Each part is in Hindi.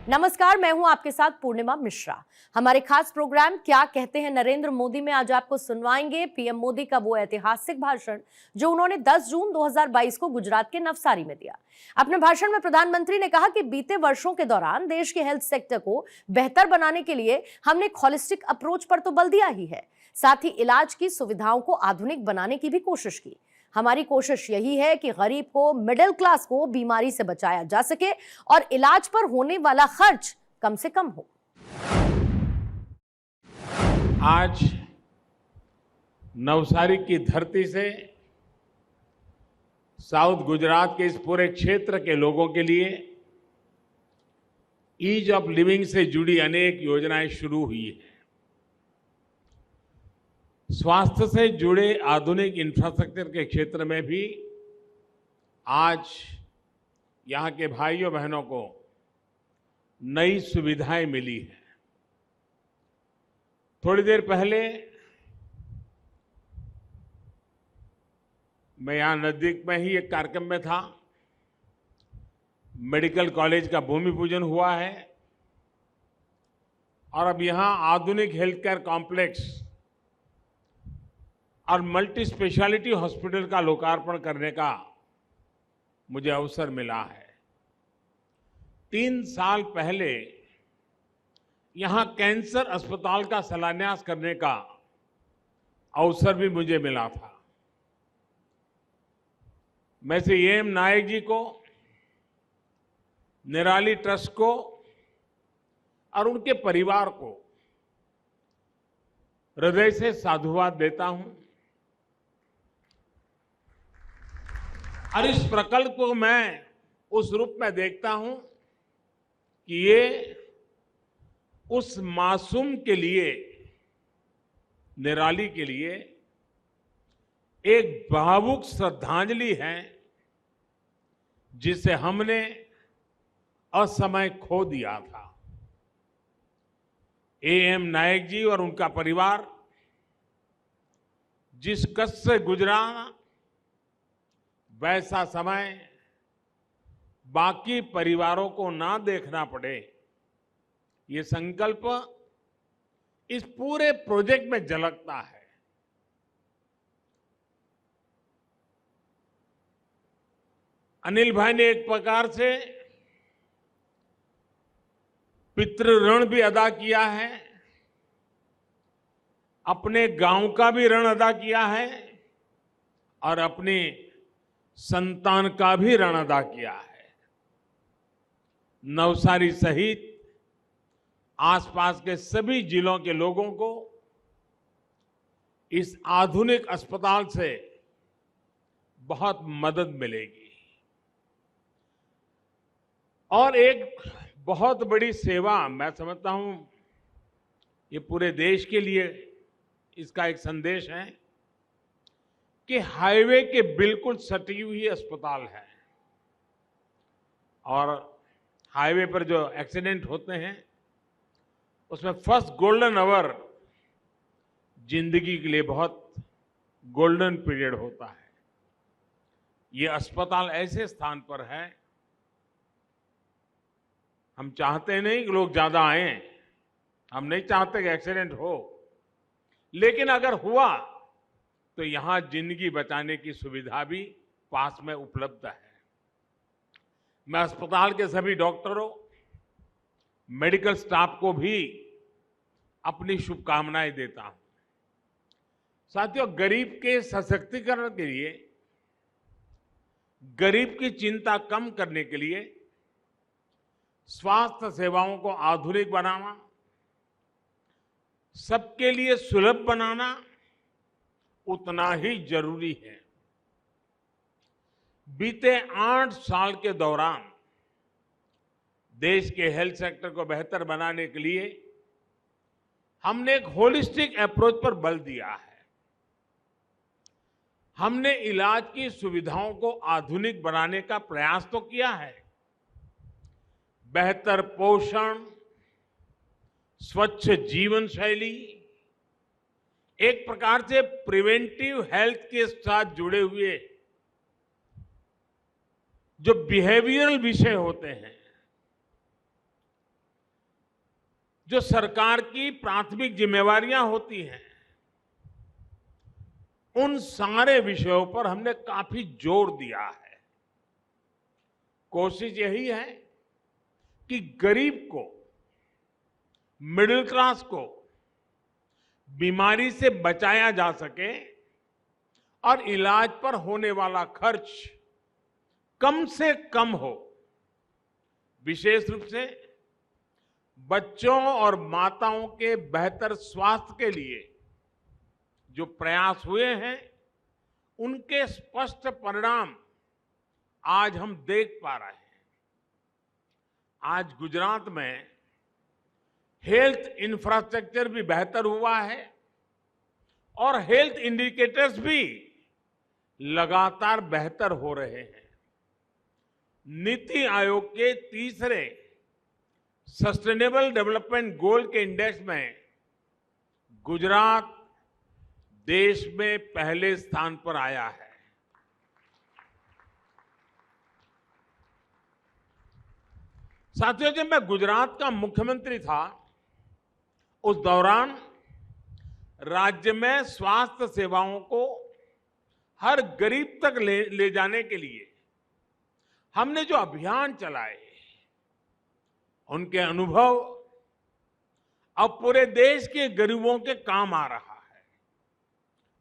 नमस्कार, मैं हूं आपके साथ पूर्णिमा मिश्रा। हमारे खास प्रोग्राम क्या कहते हैं नरेंद्र मोदी में आज आपको सुनवाएंगे पीएम मोदी का वो ऐतिहासिक भाषण जो उन्होंने 10 जून 2022 को गुजरात के नवसारी में दिया। अपने भाषण में प्रधानमंत्री ने कहा कि बीते वर्षों के दौरान देश के हेल्थ सेक्टर को बेहतर बनाने के लिए हमने एक होलिस्टिक अप्रोच पर तो बल दिया ही है, साथ ही इलाज की सुविधाओं को आधुनिक बनाने की भी कोशिश की। हमारी कोशिश यही है कि गरीब को, मिडिल क्लास को बीमारी से बचाया जा सके और इलाज पर होने वाला खर्च कम से कम हो। आज नवसारी की धरती से साउथ गुजरात के इस पूरे क्षेत्र के लोगों के लिए ईज ऑफ लिविंग से जुड़ी अनेक योजनाएं शुरू हुई हैं। स्वास्थ्य से जुड़े आधुनिक इंफ्रास्ट्रक्चर के क्षेत्र में भी आज यहाँ के भाइयों बहनों को नई सुविधाएं मिली हैं। थोड़ी देर पहले मैं यहाँ नजदीक में ही एक कार्यक्रम में था। मेडिकल कॉलेज का भूमि पूजन हुआ है और अब यहाँ आधुनिक हेल्थ केयर कॉम्प्लेक्स और मल्टी स्पेशलिटी हॉस्पिटल का लोकार्पण करने का मुझे अवसर मिला है। 3 साल पहले यहां कैंसर अस्पताल का शिलान्यास करने का अवसर भी मुझे मिला था। मैं से एएम नायक जी को, निराली ट्रस्ट को और उनके परिवार को हृदय से साधुवाद देता हूं और इस प्रकल्प को मैं उस रूप में देखता हूं कि ये उस मासूम के लिए, निराली के लिए एक भावुक श्रद्धांजलि है जिसे हमने असमय खो दिया था। एएम नायक जी और उनका परिवार जिस कष्ट से गुजरा, वैसा समय बाकी परिवारों को ना देखना पड़े, ये संकल्प इस पूरे प्रोजेक्ट में झलकता है। अनिल भाई ने एक प्रकार से पितृ ऋण भी अदा किया है, अपने गांव का भी ऋण अदा किया है और अपनी संतान का भी ऋण अदा किया है। नवसारी सहित आसपास के सभी जिलों के लोगों को इस आधुनिक अस्पताल से बहुत मदद मिलेगी और एक बहुत बड़ी सेवा मैं समझता हूं, ये पूरे देश के लिए इसका एक संदेश है कि हाईवे के बिल्कुल सटी हुई अस्पताल है और हाईवे पर जो एक्सीडेंट होते हैं उसमें फर्स्ट गोल्डन आवर जिंदगी के लिए बहुत गोल्डन पीरियड होता है। ये अस्पताल ऐसे स्थान पर है, हम चाहते नहीं कि लोग ज्यादा आए, हम नहीं चाहते कि एक्सीडेंट हो, लेकिन अगर हुआ तो यहां जिंदगी बचाने की सुविधा भी पास में उपलब्ध है। मैं अस्पताल के सभी डॉक्टरों, मेडिकल स्टाफ को भी अपनी शुभकामनाएं देता हूं। साथियों, गरीब के सशक्तिकरण के लिए, गरीब की चिंता कम करने के लिए स्वास्थ्य सेवाओं को आधुनिक बनाना, सबके लिए सुलभ बनाना उतना ही जरूरी है। बीते 8 साल के दौरान देश के हेल्थ सेक्टर को बेहतर बनाने के लिए हमने एक होलिस्टिक अप्रोच पर बल दिया है। हमने इलाज की सुविधाओं को आधुनिक बनाने का प्रयास तो किया है। बेहतर पोषण, स्वच्छ जीवन शैली, एक प्रकार से प्रिवेंटिव हेल्थ के साथ जुड़े हुए जो बिहेवियरल विषय होते हैं, जो सरकार की प्राथमिक जिम्मेवारियां होती हैं, उन सारे विषयों पर हमने काफी जोर दिया है। कोशिश यही है कि गरीब को, मिडिल क्लास को बीमारी से बचाया जा सके और इलाज पर होने वाला खर्च कम से कम हो। विशेष रूप से बच्चों और माताओं के बेहतर स्वास्थ्य के लिए जो प्रयास हुए हैं, उनके स्पष्ट परिणाम आज हम देख पा रहे हैं। आज गुजरात में हेल्थ इंफ्रास्ट्रक्चर भी बेहतर हुआ है और हेल्थ इंडिकेटर्स भी लगातार बेहतर हो रहे हैं। नीति आयोग के तीसरे सस्टेनेबल डेवलपमेंट गोल के इंडेक्स में गुजरात देश में पहले स्थान पर आया है। साथियों, जब मैं गुजरात का मुख्यमंत्री था, उस दौरान राज्य में स्वास्थ्य सेवाओं को हर गरीब तक ले जाने के लिए हमने जो अभियान चलाए, उनके अनुभव अब पूरे देश के गरीबों के काम आ रहा है।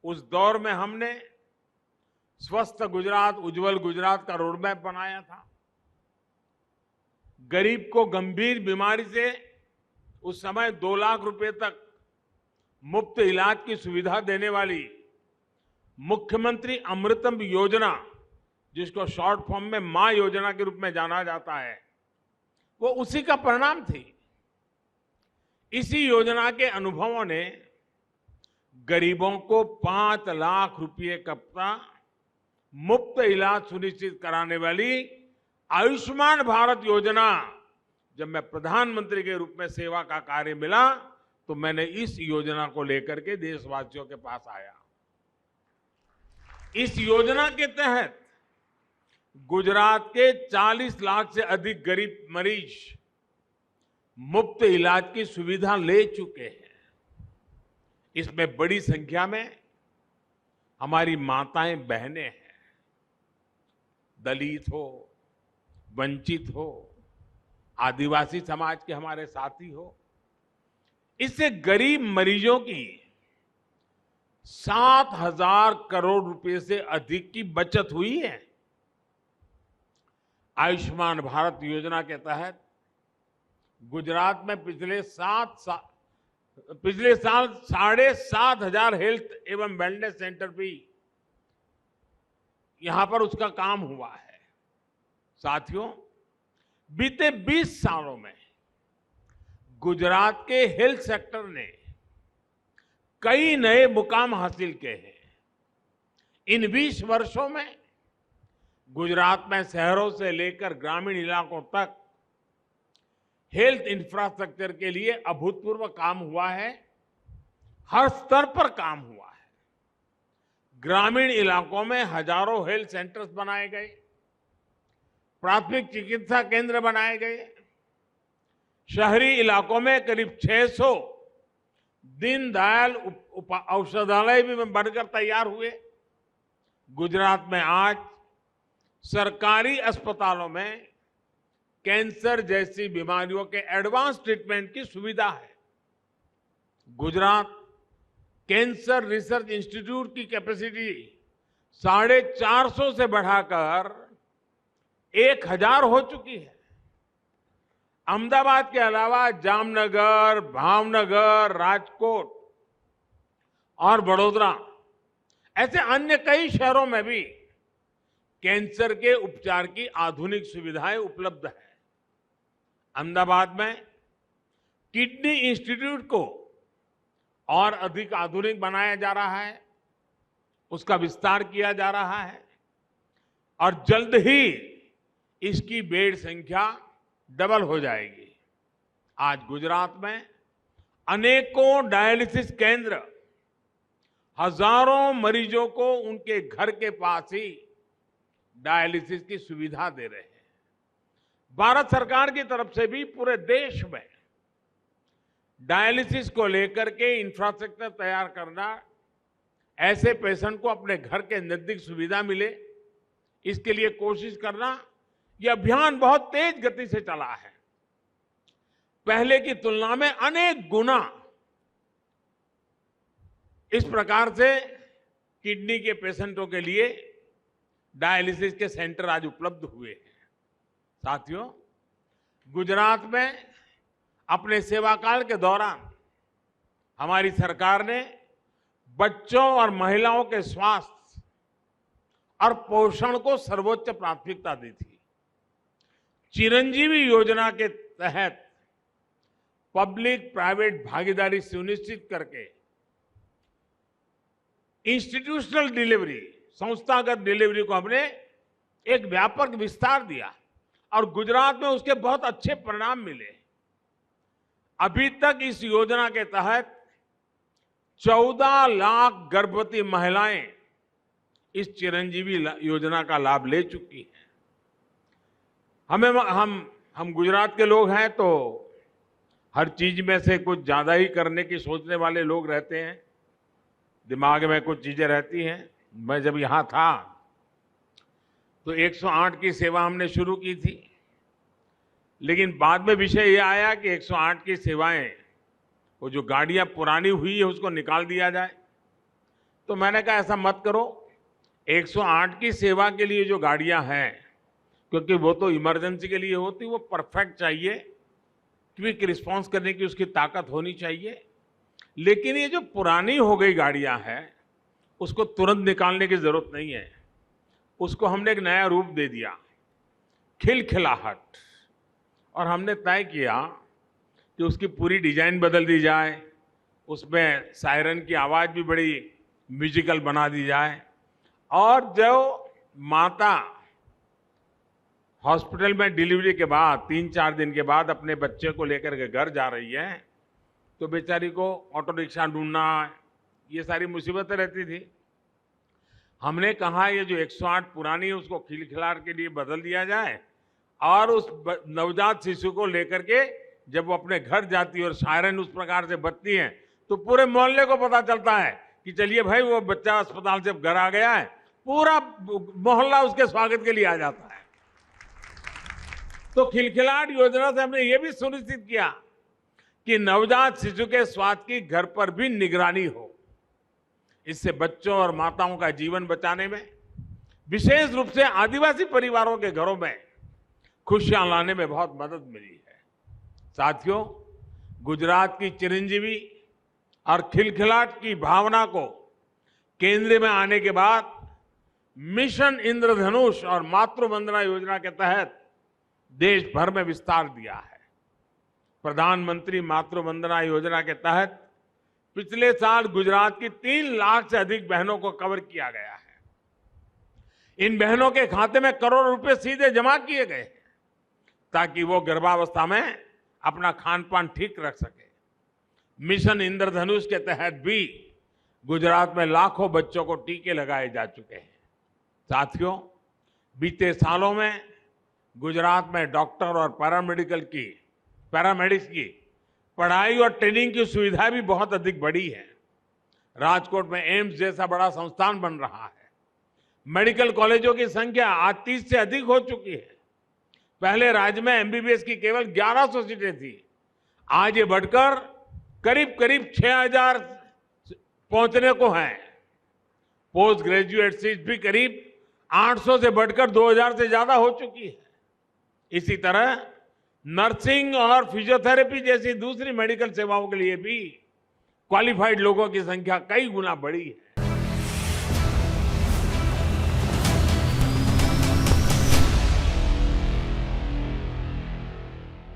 उस दौर में हमने स्वस्थ गुजरात, उज्जवल गुजरात का रोडमैप बनाया था। गरीब को गंभीर बीमारी से उस समय 2 लाख रुपए तक मुफ्त इलाज की सुविधा देने वाली मुख्यमंत्री अमृतम योजना, जिसको शॉर्ट फॉर्म में मां योजना के रूप में जाना जाता है, वो उसी का परिणाम थी। इसी योजना के अनुभवों ने गरीबों को 5 लाख रुपए का मुफ्त इलाज सुनिश्चित कराने वाली आयुष्मान भारत योजना, जब मैं प्रधानमंत्री के रूप में सेवा का कार्य मिला, तो मैंने इस योजना को लेकर के देशवासियों के पास आया। इस योजना के तहत गुजरात के 40 लाख से अधिक गरीब मरीज मुफ्त इलाज की सुविधा ले चुके हैं। इसमें बड़ी संख्या में हमारी माताएं, बहनें हैं। दलित हो, वंचित हो, आदिवासी समाज के हमारे साथी हो, इससे गरीब मरीजों की 7,000 करोड़ रुपए से अधिक की बचत हुई है। आयुष्मान भारत योजना के तहत गुजरात में पिछले साल 7,500 हेल्थ एवं वेलनेस सेंटर भी यहां पर उसका काम हुआ है। साथियों, बीते 20 सालों में गुजरात के हेल्थ सेक्टर ने कई नए मुकाम हासिल किए हैं। इन 20 वर्षों में गुजरात में शहरों से लेकर ग्रामीण इलाकों तक हेल्थ इंफ्रास्ट्रक्चर के लिए अभूतपूर्व काम हुआ है। हर स्तर पर काम हुआ है। ग्रामीण इलाकों में हजारों हेल्थ सेंटर्स बनाए गए, प्राथमिक चिकित्सा केंद्र बनाए गए। शहरी इलाकों में करीब 600 दीनदयाल औषधालय भी बनकर तैयार हुए। गुजरात में आज सरकारी अस्पतालों में कैंसर जैसी बीमारियों के एडवांस ट्रीटमेंट की सुविधा है। गुजरात कैंसर रिसर्च इंस्टीट्यूट की कैपेसिटी 450 से बढ़ाकर 1,000 हो चुकी है। अहमदाबाद के अलावा जामनगर, भावनगर, राजकोट और बड़ौदा ऐसे अन्य कई शहरों में भी कैंसर के उपचार की आधुनिक सुविधाएं उपलब्ध है। अहमदाबाद में किडनी इंस्टीट्यूट को और अधिक आधुनिक बनाया जा रहा है, उसका विस्तार किया जा रहा है और जल्द ही इसकी बेड संख्या डबल हो जाएगी। आज गुजरात में अनेकों डायलिसिस केंद्र हजारों मरीजों को उनके घर के पास ही डायलिसिस की सुविधा दे रहे हैं। भारत सरकार की तरफ से भी पूरे देश में डायलिसिस को लेकर के इंफ्रास्ट्रक्चर तैयार करना, ऐसे पेशेंट को अपने घर के नजदीक सुविधा मिले, इसके लिए कोशिश करना, यह अभियान बहुत तेज गति से चला है। पहले की तुलना में अनेक गुना इस प्रकार से किडनी के पेशेंटों के लिए डायलिसिस के सेंटर आज उपलब्ध हुए हैं। साथियों, गुजरात में अपने सेवाकाल के दौरान हमारी सरकार ने बच्चों और महिलाओं के स्वास्थ्य और पोषण को सर्वोच्च प्राथमिकता दी थी। चिरंजीवी योजना के तहत पब्लिक प्राइवेट भागीदारी सुनिश्चित करके इंस्टीट्यूशनल डिलीवरी, संस्थागत डिलीवरी को हमने एक व्यापक विस्तार दिया और गुजरात में उसके बहुत अच्छे परिणाम मिले। अभी तक इस योजना के तहत 14 लाख गर्भवती महिलाएं इस चिरंजीवी योजना का लाभ ले चुकी हैं। हम गुजरात के लोग हैं तो हर चीज में से कुछ ज्यादा ही करने की सोचने वाले लोग रहते हैं, दिमाग में कुछ चीजें रहती हैं। मैं जब यहां था तो 108 की सेवा हमने शुरू की थी, लेकिन बाद में विषय ये आया कि 108 की सेवाएं, वो जो गाड़ियां पुरानी हुई है उसको निकाल दिया जाए। तो मैंने कहा ऐसा मत करो, 108 की सेवा के लिए जो गाड़ियां हैं, क्योंकि वो तो इमरजेंसी के लिए होती, वो परफेक्ट चाहिए, क्विक रिस्पांस करने की उसकी ताकत होनी चाहिए। लेकिन ये जो पुरानी हो गई गाड़ियां हैं उसको तुरंत निकालने की जरूरत नहीं है। उसको हमने एक नया रूप दे दिया, खिलखिलाहट, और हमने तय किया कि उसकी पूरी डिजाइन बदल दी जाए, उसमें सायरन की आवाज भी बड़ी म्यूजिकल बना दी जाए, और जो माता हॉस्पिटल में डिलीवरी के बाद 3-4 दिन के बाद अपने बच्चे को लेकर के घर जा रही है तो बेचारी को ऑटो रिक्शा ढूंढना, ये सारी मुसीबतें रहती थी। हमने कहा ये जो 108 पुरानी है उसको खिलखिलाहट के लिए बदल दिया जाए, और उस नवजात शिशु को लेकर के जब वो अपने घर जाती है और सायरन उस प्रकार से बजती है तो पूरे मोहल्ले को पता चलता है कि चलिए भाई वो बच्चा अस्पताल से घर आ गया है, पूरा मोहल्ला उसके स्वागत के लिए आ जाता है। तो खिलखिलाहट योजना से हमने ये भी सुनिश्चित किया कि नवजात शिशु के स्वास्थ्य की घर पर भी निगरानी हो। इससे बच्चों और माताओं का जीवन बचाने में, विशेष रूप से आदिवासी परिवारों के घरों में खुशियां लाने में बहुत मदद मिली है। साथियों, गुजरात की चिरंजीवी और खिलखिलाहट की भावना को केंद्र में आने के बाद मिशन इंद्रधनुष और मातृ वंदना योजना के तहत देश भर में विस्तार दिया है। प्रधानमंत्री मातृ वंदना योजना के तहत पिछले साल गुजरात की 3 लाख से अधिक बहनों को कवर किया गया है। इन बहनों के खाते में करोड़ों रुपए सीधे जमा किए गए हैं ताकि वो गर्भावस्था में अपना खान पान ठीक रख सके। मिशन इंद्रधनुष के तहत भी गुजरात में लाखों बच्चों को टीके लगाए जा चुके हैं। साथियों, बीते सालों में गुजरात में डॉक्टर और पैरामेडिक्स की पढ़ाई और ट्रेनिंग की सुविधा भी बहुत अधिक बढ़ी है। राजकोट में एम्स जैसा बड़ा संस्थान बन रहा है। मेडिकल कॉलेजों की संख्या आज 30 से अधिक हो चुकी है। पहले राज्य में एमबीबीएस की केवल 1100 सीटें थी, आज ये बढ़कर करीब 6000 पहुंचने को है। पोस्ट ग्रेजुएट सीट भी करीब 800 से बढ़कर 2000 से ज्यादा हो चुकी है। इसी तरह नर्सिंग और फिजियोथेरेपी जैसी दूसरी मेडिकल सेवाओं के लिए भी क्वालिफाइड लोगों की संख्या कई गुना बढ़ी है।